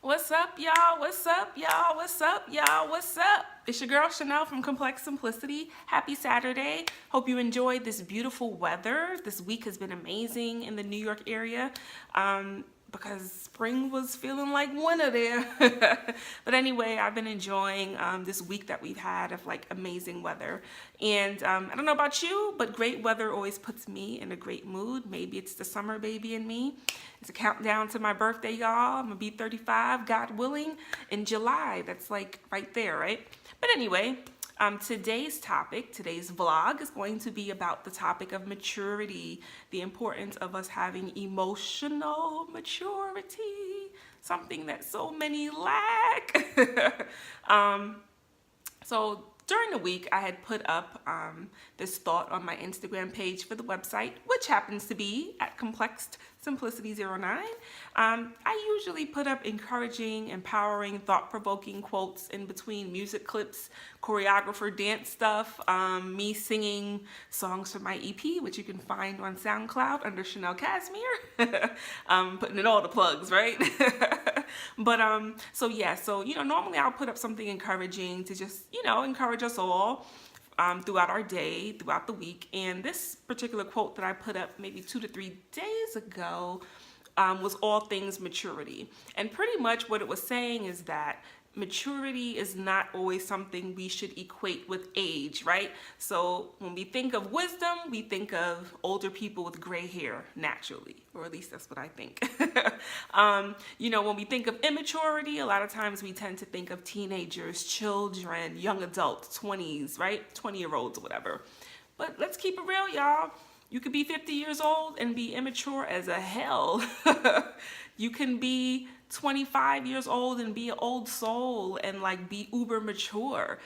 What's up, y'all? What's up, y'all? What's up, y'all? What's up? It's your girl Chanel from Complex Simplicity. Happy Saturday. Hope you enjoyed this beautiful weather. This week has been amazing in the New York area. Because spring was feeling like winter there. But anyway, I've been enjoying this week that we've had of like amazing weather. And I don't know about you, but great weather always puts me in a great mood. Maybe it's the summer baby in me. It's a countdown to my birthday, y'all. I'm gonna be 35, God willing, in July. That's like right there, right? But anyway, today's vlog is going to be about the topic of maturity, the importance of us having emotional maturity, something that so many lack. So during the week, I had put up this thought on my Instagram page for the website, which happens to be at Complex Simplicity 09. I usually put up encouraging, empowering, thought-provoking quotes in between music clips, choreographer dance stuff, me singing songs from my EP, which you can find on SoundCloud under Chanel Casimir. Putting in all the plugs, right? But normally I'll put up something encouraging to just, encourage us all throughout our day, throughout the week. And this particular quote that I put up maybe 2 to 3 days ago was all things maturity. And pretty much what it was saying is that maturity is not always something we should equate with age, right? So when we think of wisdom, we think of older people with gray hair naturally, or at least that's what I think. When we think of immaturity, a lot of times we tend to think of teenagers, children, young adults, 20s, right? 20-year-olds or whatever. But let's keep it real, y'all. You could be 50 years old and be immature as a hell. You can be 25 years old and be an old soul and like be uber mature.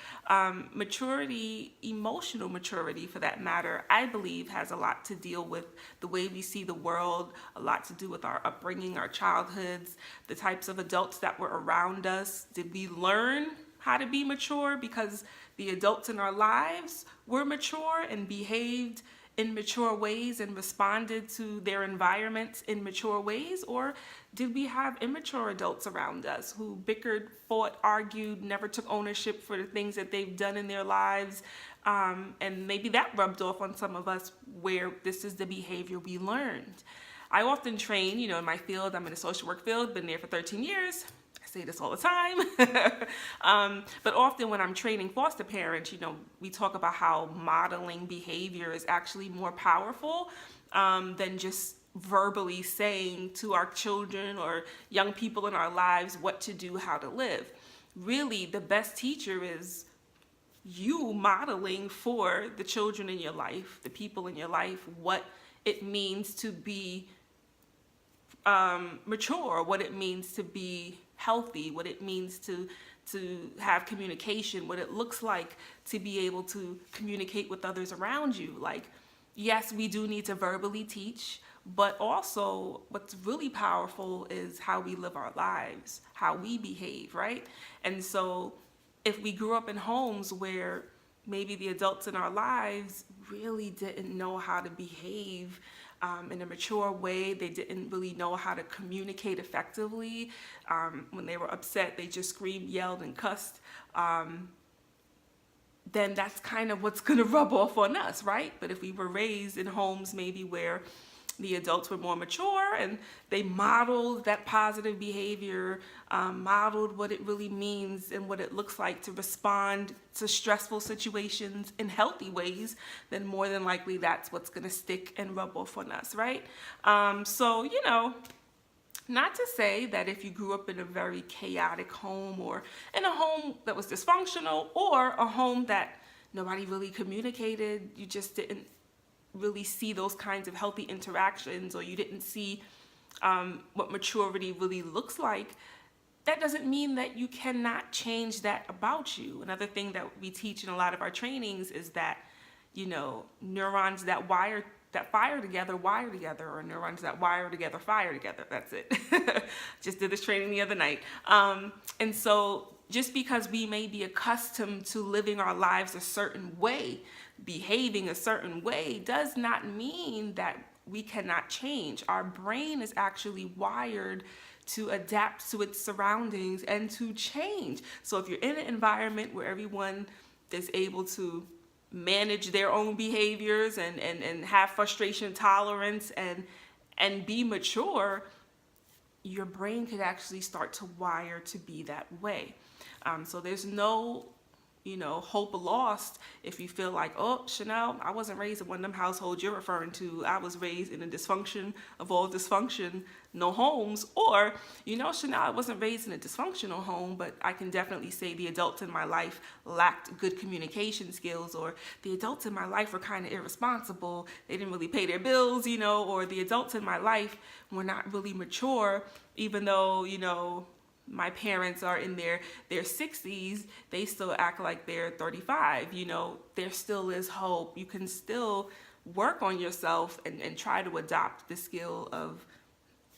Maturity, emotional maturity for that matter, I believe has a lot to deal with the way we see the world, a lot to do with our upbringing, our childhoods, the types of adults that were around us. Did we learn how to be mature because the adults in our lives were mature and behaved in mature ways and responded to their environments in mature ways? Or did we have immature adults around us who bickered, fought, argued, never took ownership for the things that they've done in their lives? And maybe that rubbed off on some of us where this is the behavior we learned. I often train, in my field. I'm in the social work field, been there for 13 years. I say this all the time. But often when I'm training foster parents, we talk about how modeling behavior is actually more powerful than just verbally saying to our children or young people in our lives what to do, how to live. Really, the best teacher is you modeling for the children in your life, the people in your life, what it means to be mature, what it means to be healthy, what it means to have communication, what it looks like to be able to communicate with others around you. Like, yes, we do need to verbally teach, but also what's really powerful is how we live our lives, how we behave, right? And so if we grew up in homes where maybe the adults in our lives really didn't know how to behave in a mature way, they didn't really know how to communicate effectively. When they were upset, they just screamed, yelled, and cussed. Then that's kind of what's going to rub off on us, right? But if we were raised in homes maybe where the adults were more mature and they modeled that positive behavior, modeled what it really means and what it looks like to respond to stressful situations in healthy ways, then more than likely that's what's going to stick and rub off on us, right? Not to say that if you grew up in a very chaotic home or in a home that was dysfunctional or a home that nobody really communicated, you just didn't really see those kinds of healthy interactions, or you didn't see what maturity really looks like, that doesn't mean that you cannot change that about you. Another thing that we teach in a lot of our trainings is that, neurons that fire together, wire together, or neurons that wire together, fire together. That's it. Just did this training the other night. And so just because we may be accustomed to living our lives a certain way, behaving a certain way, does not mean that we cannot change. Our brain is actually wired to adapt to its surroundings and to change. So if you're in an environment where everyone is able to manage their own behaviors and have frustration tolerance and be mature, your brain could actually start to wire to be that way. So there's no, hope lost if you feel like, oh, Chanel, I wasn't raised in one of them households you're referring to. I was raised in a dysfunction of all dysfunction, no homes. Or, Chanel, I wasn't raised in a dysfunctional home, but I can definitely say the adults in my life lacked good communication skills, or the adults in my life were kind of irresponsible. They didn't really pay their bills, or the adults in my life were not really mature, even though, my parents are in their 60s, they still act like they're 35. There still is hope. You can still work on yourself and try to adopt the skill of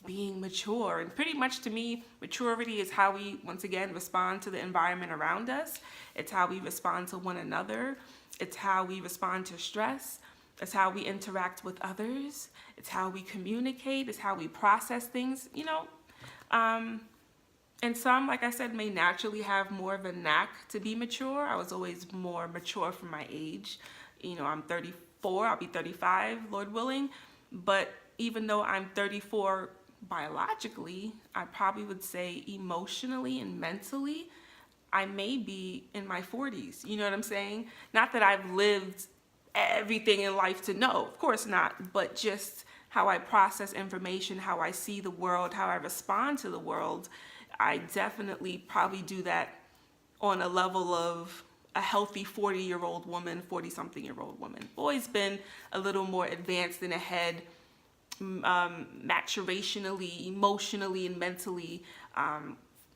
being mature. And pretty much to me, maturity is how we, once again, respond to the environment around us. It's how we respond to one another. It's how we respond to stress. It's how we interact with others. It's how we communicate. It's how we process things, And some, like I said, may naturally have more of a knack to be mature. I was always more mature for my age. I'm 34, I'll be 35, Lord willing. But even though I'm 34 biologically, I probably would say emotionally and mentally, I may be in my 40s. You know what I'm saying? Not that I've lived everything in life to know, of course not, but just how I process information, how I see the world, how I respond to the world. I definitely probably do that on a level of a healthy 40-year-old woman, 40-something-year-old woman. Always been a little more advanced and ahead, maturationally, emotionally, and mentally,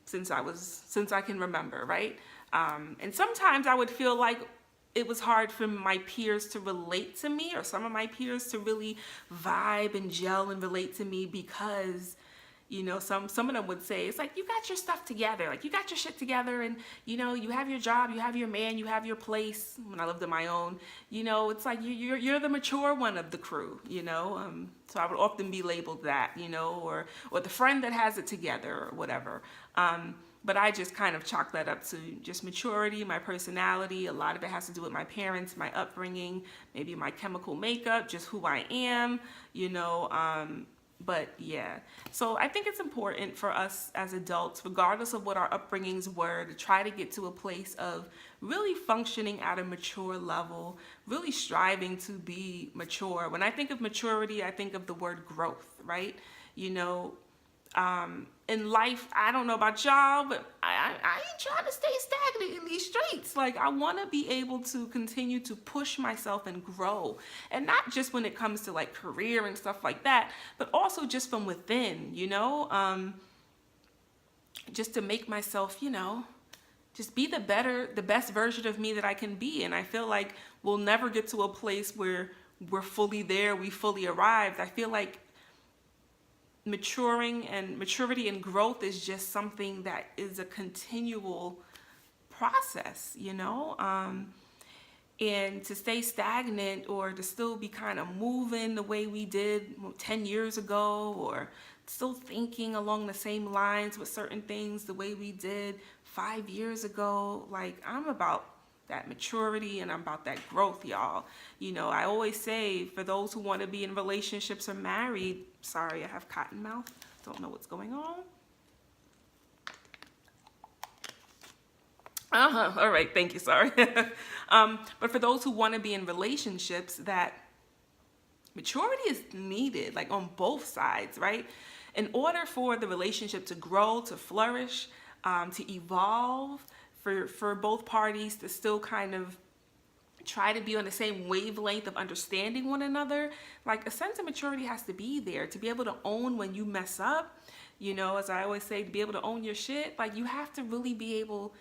since I can remember, right? And sometimes I would feel like it was hard for my peers to relate to me, or some of my peers to really vibe and gel and relate to me, because some of them would say, it's like, you got your stuff together, like you got your shit together, and you have your job, you have your man, you have your place. When I lived on my own, it's like you're the mature one of the crew, so I would often be labeled that, or the friend that has it together or whatever. But I just kind of chalk that up to just maturity, my personality. A lot of it has to do with my parents, my upbringing, maybe my chemical makeup, just who I am, But yeah, so I think it's important for us as adults, regardless of what our upbringings were, to try to get to a place of really functioning at a mature level, really striving to be mature. When I think of maturity, I think of the word growth, right? In life, I don't know about y'all, but I ain't trying to stay stagnant in these streets. Like, I want to be able to continue to push myself and grow. And not just when it comes to like career and stuff like that, but also just from within, just to make myself, just be the best version of me that I can be. And I feel like we'll never get to a place where we're fully there, we fully arrived. I feel like maturity and growth is just something that is a continual process, and to stay stagnant or to still be kind of moving the way we did 10 years ago, or still thinking along the same lines with certain things the way we did 5 years ago. Like, I'm about that maturity and I'm about that growth, y'all. I always say, for those who want to be in relationships or married, sorry, I have cotton mouth. Don't know what's going on. All right, thank you, sorry. But for those who want to be in relationships, that maturity is needed, like on both sides, right? In order for the relationship to grow, to flourish, to evolve, for both parties to still kind of try to be on the same wavelength of understanding one another, like a sense of maturity has to be there to be able to own when you mess up. As I always say, to be able to own your shit, like you have to really be able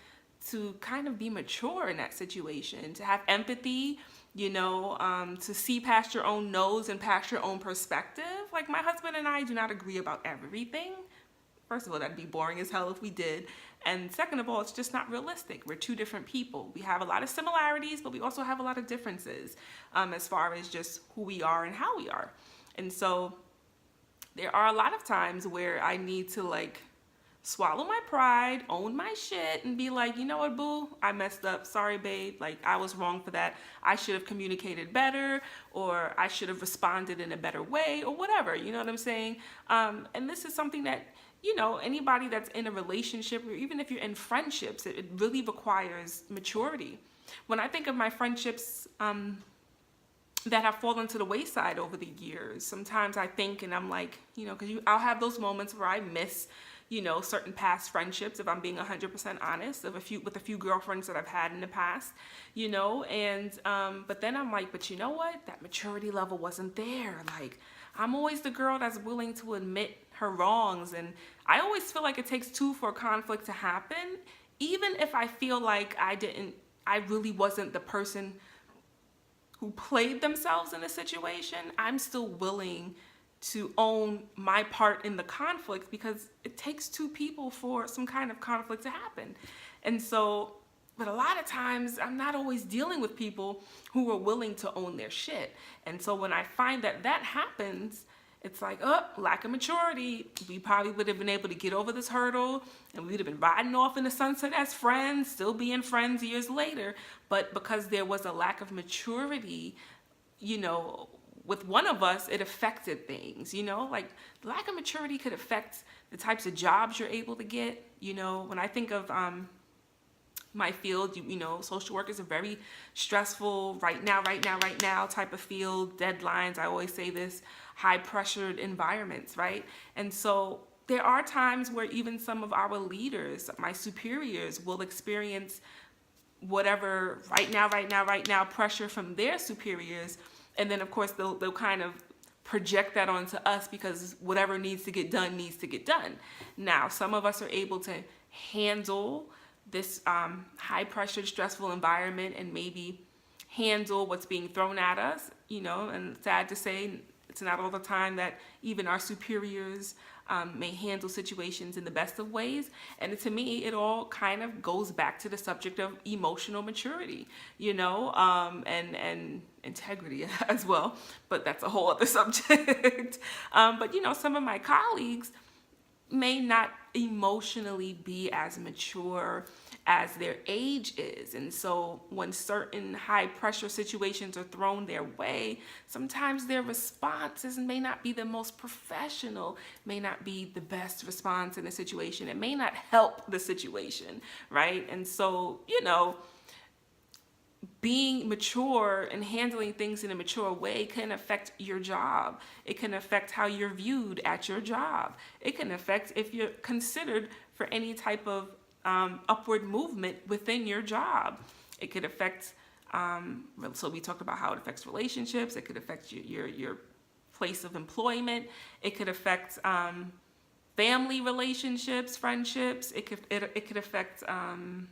to kind of be mature in that situation, to have empathy, to see past your own nose and past your own perspective. Like, my husband and I do not agree about everything. First of all, that'd be boring as hell if we did. And second of all, it's just not realistic. We're two different people. We have a lot of similarities, but we also have a lot of differences as far as just who we are and how we are. And so there are a lot of times where I need to like swallow my pride, own my shit, and be like, you know what, boo, I messed up. Sorry, babe. Like, I was wrong for that. I should have communicated better, or I should have responded in a better way, or whatever. You know what I'm saying? And this is something that, you know, anybody that's in a relationship, or even if you're in friendships, it really requires maturity. When I think of my friendships, that have fallen to the wayside over the years, sometimes I think and I'm like, you know, because I'll have those moments where I miss, you know, certain past friendships, if I'm being 100% honest, with a few girlfriends that I've had in the past, you know, and but then I'm like, but you know what, that maturity level wasn't there. Like, I'm always the girl that's willing to admit her wrongs, and I always feel like it takes two for a conflict to happen, even if I feel like I really wasn't the person who played themselves in a situation. I'm still willing to own my part in the conflict, because it takes two people for some kind of conflict to happen. And so, but a lot of times I'm not always dealing with people who are willing to own their shit. And so when I find that that happens, it's like, oh, lack of maturity. We probably would have been able to get over this hurdle, and we'd have been riding off in the sunset as friends, still being friends years later. But because there was a lack of maturity, you know, with one of us, it affected things, you know, like lack of maturity could affect the types of jobs you're able to get. You know, when I think of my field, you know, social work is a very stressful right now type of field, deadlines, I always say this, high pressured environments, right? And so there are times where even some of our leaders, my superiors, will experience whatever right now pressure from their superiors. And then of course they'll kind of project that onto us, because whatever needs to get done needs to get done. Now, some of us are able to handle this high pressured, stressful environment and maybe handle what's being thrown at us, you know, and sad to say, it's not all the time that even our superiors may handle situations in the best of ways. And to me, it all kind of goes back to the subject of emotional maturity, you know, and integrity as well. But that's a whole other subject. But, you know, some of my colleagues may not emotionally be as mature as their age is. And so when certain high pressure situations are thrown their way, sometimes their responses may not be the most professional, may not be the best response in a situation. It may not help the situation, right? And so, you know, being mature and handling things in a mature way can affect your job. It can affect how you're viewed at your job. It can affect if you're considered for any type of upward movement within your job. It could affect, so we talked about how it affects relationships. It could affect your place of employment. It could affect family relationships, friendships. It could affect, trying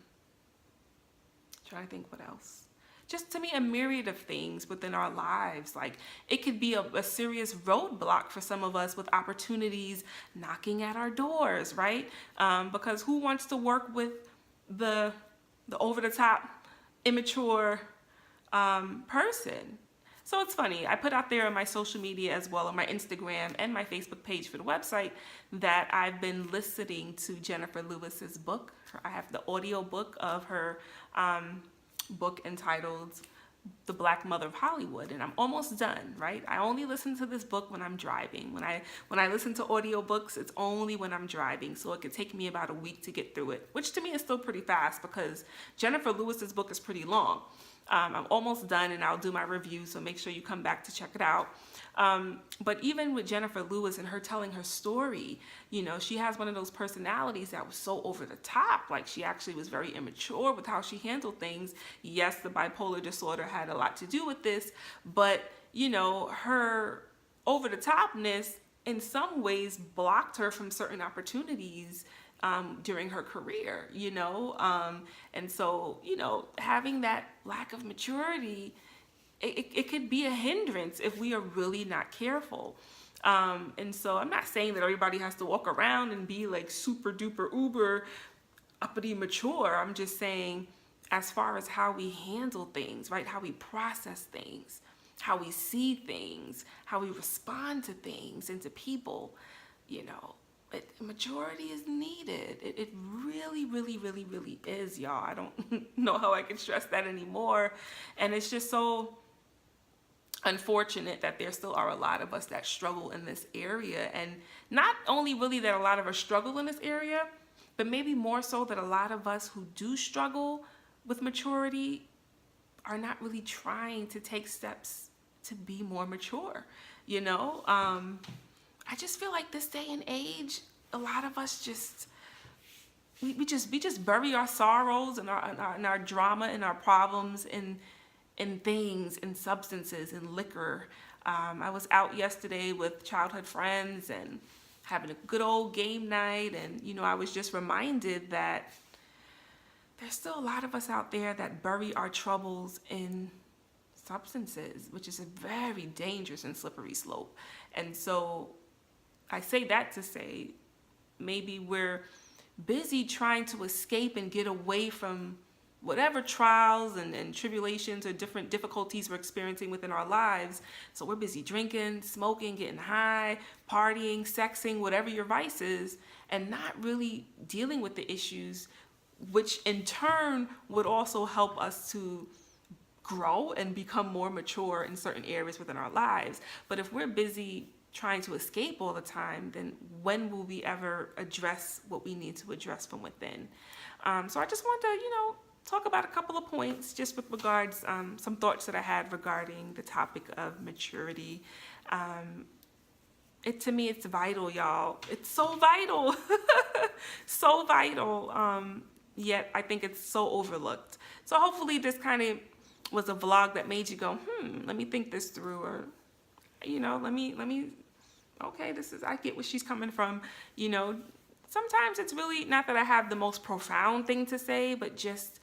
to think what else. Just to me, a myriad of things within our lives. Like, it could be a serious roadblock for some of us with opportunities knocking at our doors, right? Because who wants to work with the over-the-top, immature person? So it's funny, I put out there on my social media as well, on my Instagram and my Facebook page for the website, that I've been listening to Jennifer Lewis's book. I have the audio book of her book entitled The Black Mother of Hollywood, and I'm almost done, right? I only listen to this book when I'm driving. When I listen to audiobooks, it's only when I'm driving, so it could take me about a week to get through it, which to me is still pretty fast because Jennifer Lewis's book is pretty long. I'm almost done, and I'll do my review, so make sure you come back to check it out. But even with Jennifer Lewis and her telling her story, you know, she has one of those personalities that was so over the top. Like, she actually was very immature with how she handled things. Yes, the bipolar disorder had a lot to do with this, but, you know, her over the topness in some ways blocked her from certain opportunities during her career, you know, and so, you know, having that lack of maturity, it could be a hindrance if we are really not careful. And so I'm not saying that everybody has to walk around and be like super duper uber uppity mature. I'm just saying, as far as how we handle things, right, how we process things, how we see things, how we respond to things and to people, you know. Maturity is needed. It really, really, really, really is, y'all. I don't know how I can stress that anymore. And it's just so unfortunate that there still are a lot of us that struggle in this area. And not only really that a lot of us struggle in this area, but maybe more so that a lot of us who do struggle with maturity are not really trying to take steps to be more mature, you know? I just feel like this day and age, a lot of us just, we just bury our sorrows and our drama and our problems in things, in substances, in liquor. I was out yesterday with childhood friends and having a good old game night, and you know, I was just reminded that there's still a lot of us out there that bury our troubles in substances, which is a very dangerous and slippery slope. And so I say that to say maybe we're busy trying to escape and get away from whatever trials and tribulations or different difficulties we're experiencing within our lives. So we're busy drinking, smoking, getting high, partying, sexing, whatever your vice is, and not really dealing with the issues, which in turn would also help us to grow and become more mature in certain areas within our lives. But if we're busy trying to escape all the time, then when will we ever address what we need to address from within? So I just want to, talk about a couple of points just with regards, some thoughts that I had regarding the topic of maturity. To me, it's vital, y'all. It's so vital, so vital. Yet I think it's so overlooked. So hopefully this kind of was a vlog that made you go, let me think this through, or, let me, okay, I get where she's coming from. Sometimes it's really not that I have the most profound thing to say, but just,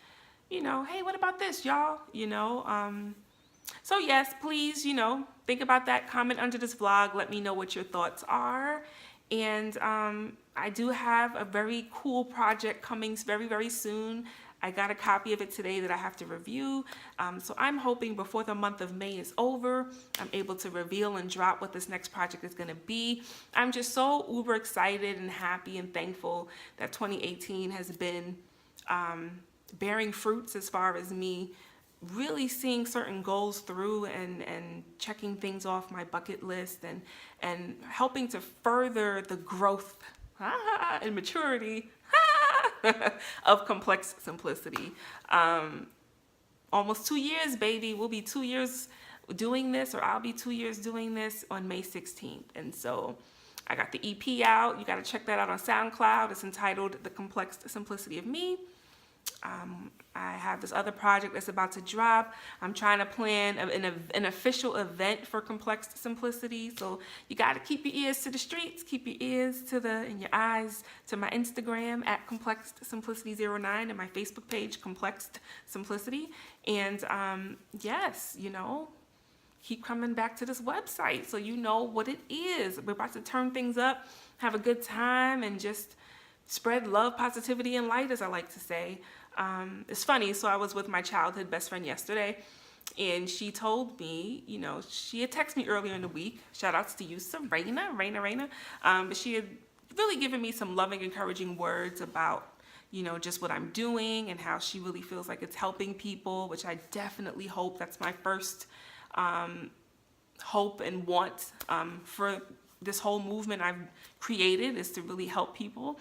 hey, what about this, y'all? So yes, please, think about that, comment under this vlog, let me know what your thoughts are. And I do have a very cool project coming very, very soon. I got a copy of it today that I have to review. So I'm hoping before the month of May is over, I'm able to reveal and drop what this next project is gonna be. I'm just so uber excited and happy and thankful that 2018 has been bearing fruits as far as me really seeing certain goals through and checking things off my bucket list and helping to further the growth and maturity of Complex Simplicity. Almost 2 years, baby. We'll be 2 years doing this, or I'll be 2 years doing this on May 16th. And so I got the EP out. You got to check that out on SoundCloud. It's entitled The Complex Simplicity of Me. I have this other project that's about to drop. I'm trying to plan an official event for Complex Simplicity. So you got to keep your ears to the streets, keep your ears and your eyes to my Instagram at Complex Simplicity 09 and my Facebook page, Complex Simplicity. And yes, keep coming back to this website so you know what it is. We're about to turn things up, have a good time, and just spread love, positivity, and light, as I like to say. It's funny, so I was with my childhood best friend yesterday, and she told me, she had texted me earlier in the week, shout outs to you, Serena, but she had really given me some loving, encouraging words about, just what I'm doing and how she really feels like it's helping people, which I definitely hope. That's my first hope and want for this whole movement I've created, is to really help people.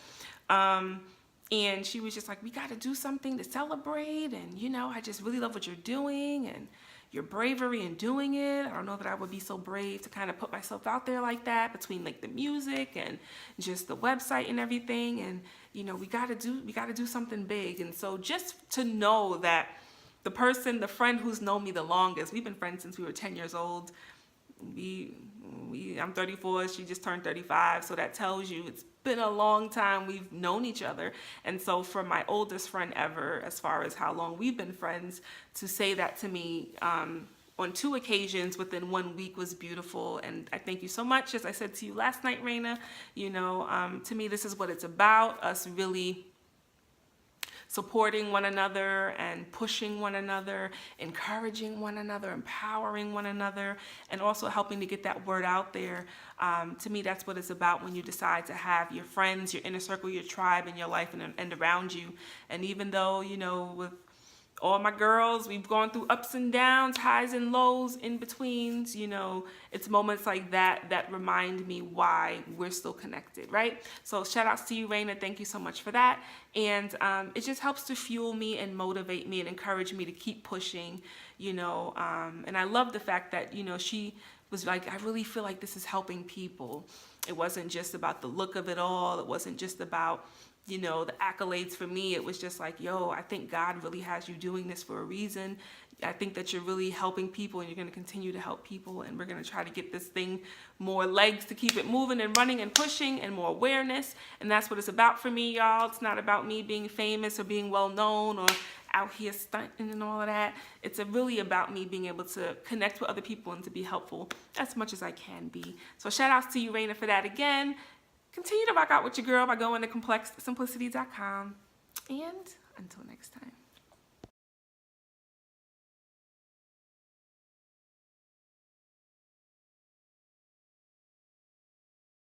And she was just like, we got to do something to celebrate. And, I just really love what you're doing and your bravery in doing it. I don't know that I would be so brave to kind of put myself out there like that, between like the music and just the website and everything. And, we got to do something big. And so just to know that the friend who's known me the longest, we've been friends since we were 10 years old. I'm 34, she just turned 35, so that tells you it's been a long time we've known each other. And so for my oldest friend ever, as far as how long we've been friends, to say that to me on 2 occasions within 1 week was beautiful. And I thank you so much. As I said to you last night, Raina, to me this is what it's about, us really supporting one another and pushing one another, encouraging one another, empowering one another, and also helping to get that word out there. To me, that's what it's about when you decide to have your friends, your inner circle, your tribe in your life and around you. And even though, with all my girls, we've gone through ups and downs, highs and lows, in betweens, it's moments like that that remind me why we're still connected, right? So shout outs to you, Raina. Thank you so much for that. And it just helps to fuel me and motivate me and encourage me to keep pushing, and I love the fact that, she was like, I really feel like this is helping people. It wasn't just about the look of it all. It wasn't just about the accolades for me. It was just like, yo, I think God really has you doing this for a reason. I think that you're really helping people and you're going to continue to help people. And we're going to try to get this thing more legs to keep it moving and running and pushing and more awareness. And that's what it's about for me, y'all. It's not about me being famous or being well known or out here stunting and all of that. It's really about me being able to connect with other people and to be helpful as much as I can be. So shout outs to you, Raina, for that again. Continue to rock out with your girl by going to ComplexSimplicity.com. And until next time.